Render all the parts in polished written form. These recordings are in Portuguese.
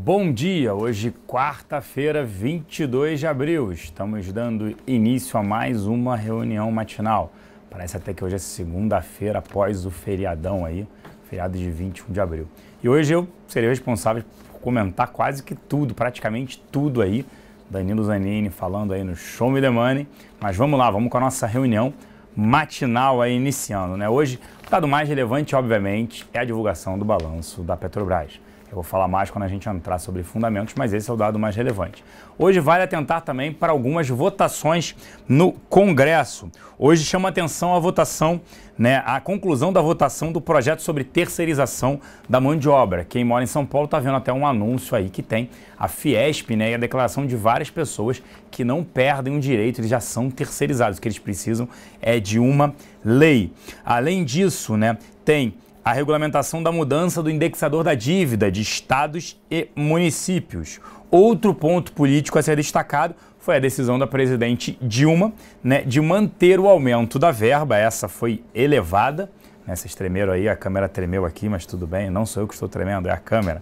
Bom dia, hoje quarta-feira, 22 de abril, estamos dando início a mais uma reunião matinal. Parece até que hoje é segunda-feira após o feriadão aí, feriado de 21 de abril. E hoje eu serei responsável por comentar quase que tudo, praticamente tudo aí. Danilo Zanini falando aí no Show Me The Money, mas vamos lá, vamos com a nossa reunião matinal aí iniciando, né? Hoje, o dado mais relevante, obviamente, é a divulgação do balanço da Petrobras. Eu vou falar mais quando a gente entrar sobre fundamentos, mas esse é o dado mais relevante. Hoje vale atentar também para algumas votações no Congresso. Hoje chama atenção a votação, né, a conclusão da votação do projeto sobre terceirização da mão de obra. Quem mora em São Paulo está vendo até um anúncio aí que tem a Fiesp, né, e a declaração de várias pessoas que não perdem o direito, eles já são terceirizados. O que eles precisam é de uma lei. Além disso, né, tem a regulamentação da mudança do indexador da dívida de estados e municípios. Outro ponto político a ser destacado foi a decisão da presidente Dilma, né, de manter o aumento da verba. Essa foi elevada, né, vocês tremeram aí, a câmera tremeu aqui, mas tudo bem, não sou eu que estou tremendo, é a câmera.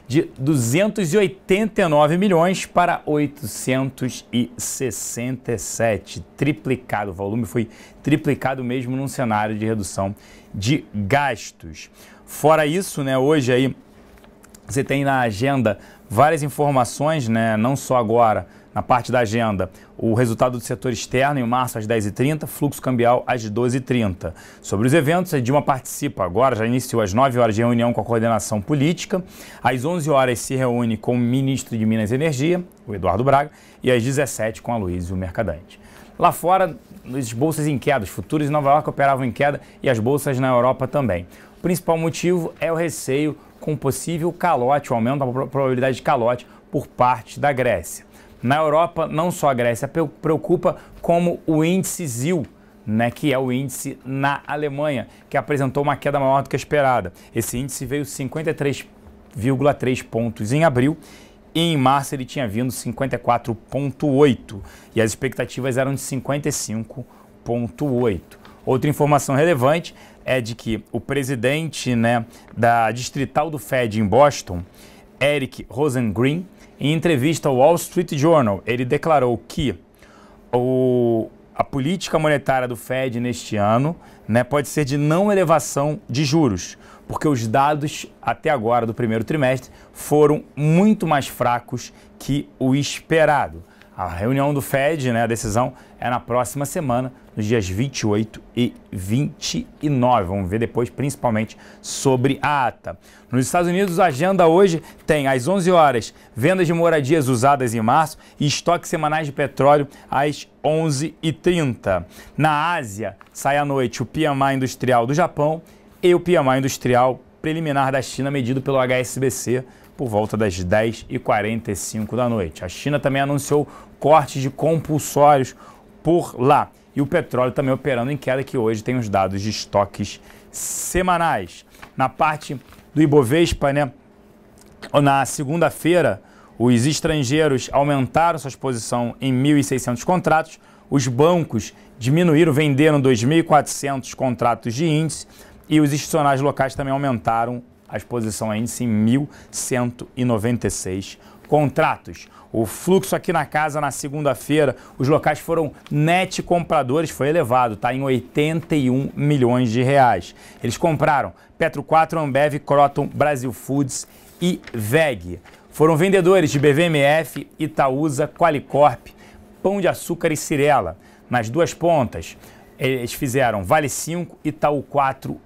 De 289 milhões para 867, triplicado, o volume foi triplicado mesmo num cenário de redução de gastos. Fora isso, né, hoje aí você tem na agenda várias informações, né, não só agora na parte da agenda, o resultado do setor externo em março às 10h30, fluxo cambial às 12h30. Sobre os eventos, a Dilma participa agora, já iniciou às 9 horas de reunião com a coordenação política, às 11 horas se reúne com o ministro de Minas e Energia, o Eduardo Braga, e às 17 com a Aloysio Mercadante. Lá fora, as bolsas em queda, os futuros em Nova York operavam em queda e as bolsas na Europa também. O principal motivo é o receio com possível calote, o aumento da probabilidade de calote por parte da Grécia. Na Europa, não só a Grécia preocupa, como o índice ZIL, né, que é o índice na Alemanha, que apresentou uma queda maior do que a esperada. Esse índice veio 53,3 pontos em abril e em março ele tinha vindo 54,8 e as expectativas eram de 55,8. Outra informação relevante é de que o presidente, né, da distrital do Fed em Boston, Eric Rosengren, em entrevista ao Wall Street Journal, ele declarou que a política monetária do Fed neste ano, né, pode ser de não elevação de juros, porque os dados até agora do primeiro trimestre foram muito mais fracos que o esperado. A reunião do Fed, né, a decisão é na próxima semana, nos dias 28 e 29. Vamos ver depois, principalmente, sobre a ata. Nos Estados Unidos, a agenda hoje tem, às 11 horas, vendas de moradias usadas em março e estoques semanais de petróleo às 11h30. Na Ásia, sai à noite o PMI industrial do Japão e o PMI industrial preliminar da China, medido pelo HSBC, por volta das 10h45 da noite. A China também anunciou cortes de compulsórios por lá. E o petróleo também operando em queda, que hoje tem os dados de estoques semanais. Na parte do Ibovespa, né, na segunda-feira, os estrangeiros aumentaram sua exposição em 1.600 contratos, os bancos diminuíram, venderam 2.400 contratos de índice e os institucionais locais também aumentaram a exposição a índice em 1.196 contratos. O fluxo aqui na casa na segunda-feira, os locais foram net compradores, foi elevado, tá em 81 milhões de reais. Eles compraram Petro 4, Ambev, Croton, Brasil Foods e VEG. Foram vendedores de BVMF, Itaúsa, Qualicorp, Pão de Açúcar e Cirela. Nas duas pontas, eles fizeram Vale 5, Itaú 4,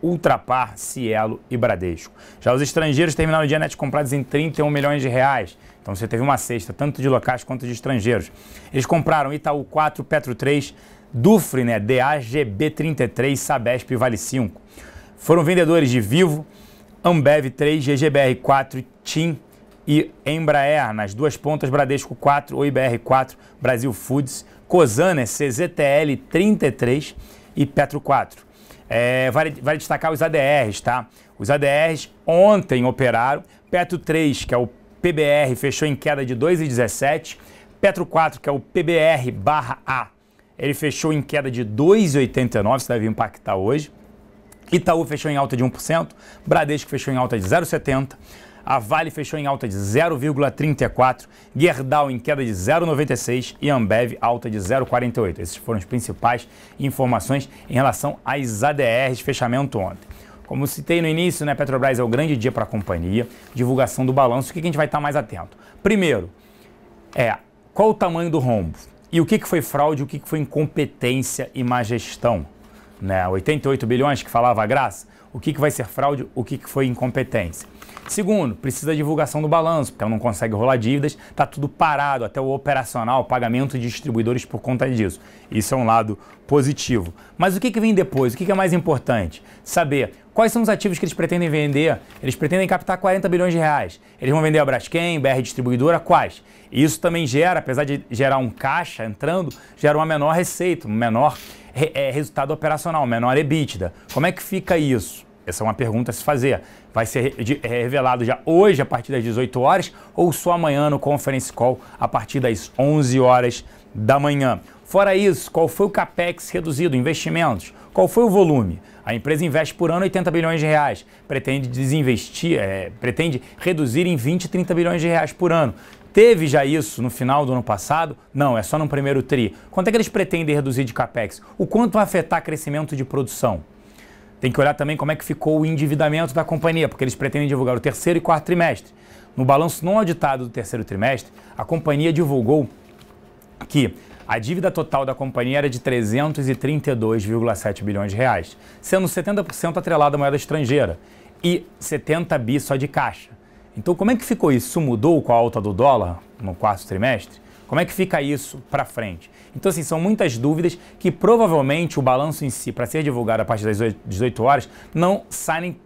Ultrapar, Cielo e Bradesco. Já os estrangeiros terminaram o dia net comprados em 31 milhões de reais. Então você teve uma cesta, tanto de locais quanto de estrangeiros. Eles compraram Itaú 4, Petro 3, Dufre, né, DAGB 33, Sabesp e Vale 5. Foram vendedores de Vivo, Ambev 3, GGBR 4, TIM e Embraer. Nas duas pontas, Bradesco 4, OIBR 4, Brasil Foods, Cosan, CZTL 33 e Petro 4. Vale destacar os ADRs, tá? Os ADRs ontem operaram, Petro 3, que é o PBR, fechou em queda de 2,17, Petro 4, que é o PBR/A, ele fechou em queda de 2,89, isso deve impactar hoje. Itaú fechou em alta de 1%, Bradesco fechou em alta de 0,70%, A Vale fechou em alta de 0,34, Gerdau em queda de 0,96 e Ambev alta de 0,48. Essas foram as principais informações em relação às ADRs de fechamento ontem. Como citei no início, né, Petrobras é o grande dia para a companhia, divulgação do balanço, o que a gente vai estar mais atento? Primeiro, qual o tamanho do rombo? E o que foi fraude, o que foi incompetência e má gestão? Né? 88 bilhões que falava a Graça, o que vai ser fraude, o que foi incompetência? Segundo, precisa da divulgação do balanço, porque ela não consegue rolar dívidas, está tudo parado, até o operacional, pagamento de distribuidores por conta disso. Isso é um lado positivo. Mas o que vem depois? O que é mais importante? Saber quais são os ativos que eles pretendem vender. Eles pretendem captar 40 bilhões de reais. Eles vão vender a Braskem, BR Distribuidora, quais? Isso também gera, apesar de gerar um caixa entrando, gera uma menor receita, um menor resultado operacional, menor EBITDA. Como é que fica isso? Essa é uma pergunta a se fazer. Vai ser revelado já hoje a partir das 18 horas ou só amanhã no Conference Call a partir das 11 horas da manhã. Fora isso, qual foi o CAPEX reduzido, investimentos? Qual foi o volume? A empresa investe por ano 80 bilhões de reais, pretende desinvestir, pretende reduzir em 20, 30 bilhões de reais por ano. Teve já isso no final do ano passado? Não, é só no primeiro tri. Quanto é que eles pretendem reduzir de CAPEX? O quanto vai afetar crescimento de produção? Tem que olhar também como é que ficou o endividamento da companhia, porque eles pretendem divulgar o terceiro e quarto trimestre. No balanço não auditado do terceiro trimestre, a companhia divulgou que a dívida total da companhia era de 332,7 bilhões de reais, sendo 70% atrelada à moeda estrangeira e 70 bi só de caixa. Então, como é que ficou isso? Isso mudou com a alta do dólar no quarto trimestre? Como é que fica isso para frente? Então, assim, são muitas dúvidas que provavelmente o balanço em si, para ser divulgado a partir das 18 horas, não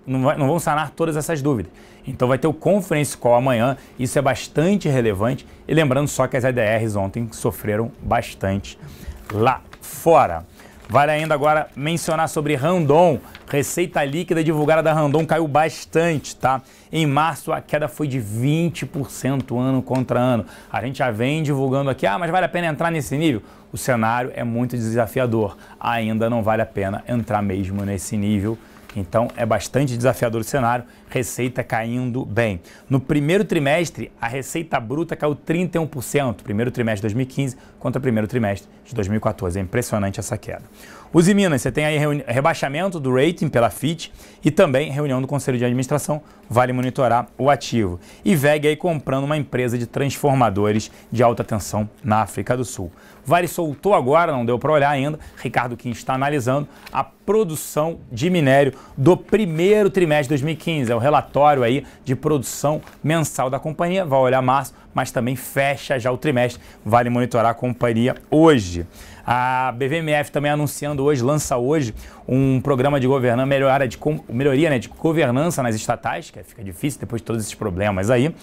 vão sanar todas essas dúvidas. Então, vai ter o Conference Call amanhã, isso é bastante relevante. E lembrando só que as ADRs ontem sofreram bastante lá fora. Vale ainda agora mencionar sobre Randon. Receita líquida divulgada da Randon caiu bastante, tá? Em março a queda foi de 20% ano contra ano. A gente já vem divulgando aqui, mas vale a pena entrar nesse nível? O cenário é muito desafiador. Ainda não vale a pena entrar mesmo nesse nível. Então é bastante desafiador o cenário, receita caindo bem. No primeiro trimestre, a receita bruta caiu 31%, primeiro trimestre de 2015 contra o primeiro trimestre de 2014. É impressionante essa queda. Usiminas, você tem aí rebaixamento do rating pela Fitch e também reunião do Conselho de Administração, vale monitorar o ativo. E VEG aí comprando uma empresa de transformadores de alta tensão na África do Sul. Vale soltou agora, não deu para olhar ainda, Ricardo Kim está analisando a produção de minério do primeiro trimestre de 2015. É o relatório aí de produção mensal da companhia, vai olhar março, mas também fecha já o trimestre, vale monitorar a companhia hoje. A BVMF também anunciando hoje, lança hoje um programa de governança, melhoria né, de governança nas estatais, que fica difícil depois de todos esses problemas aí.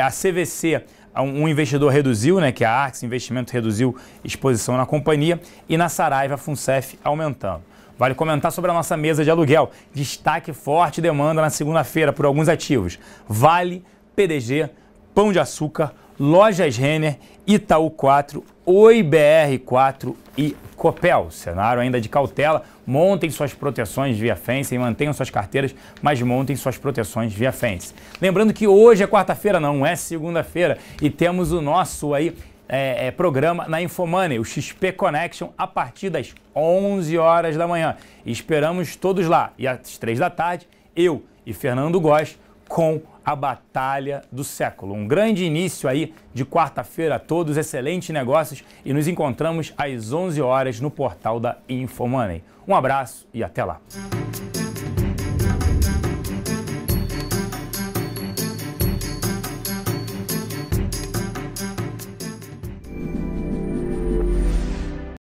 A CVC, um investidor reduziu, né, que a Arx Investimento reduziu exposição na companhia, e na Saraiva, a Funcef aumentando. Vale comentar sobre a nossa mesa de aluguel. Destaque forte demanda na segunda-feira por alguns ativos. Vale, PDG, Pão de Açúcar, Lojas Renner, Itaú 4, Oi BR 4 e Copel. Cenário ainda de cautela. Montem suas proteções via Fence e mantenham suas carteiras, mas montem suas proteções via Fence. Lembrando que hoje é quarta-feira, não é segunda-feira, e temos o nosso aí programa na Infomoney, o XP Connection, a partir das 11 horas da manhã. E esperamos todos lá. E às 3 da tarde, eu e Fernando Góes com a Batalha do Século. Um grande início aí de quarta-feira a todos, excelentes negócios, e nos encontramos às 11 horas no portal da Infomoney. Um abraço e até lá.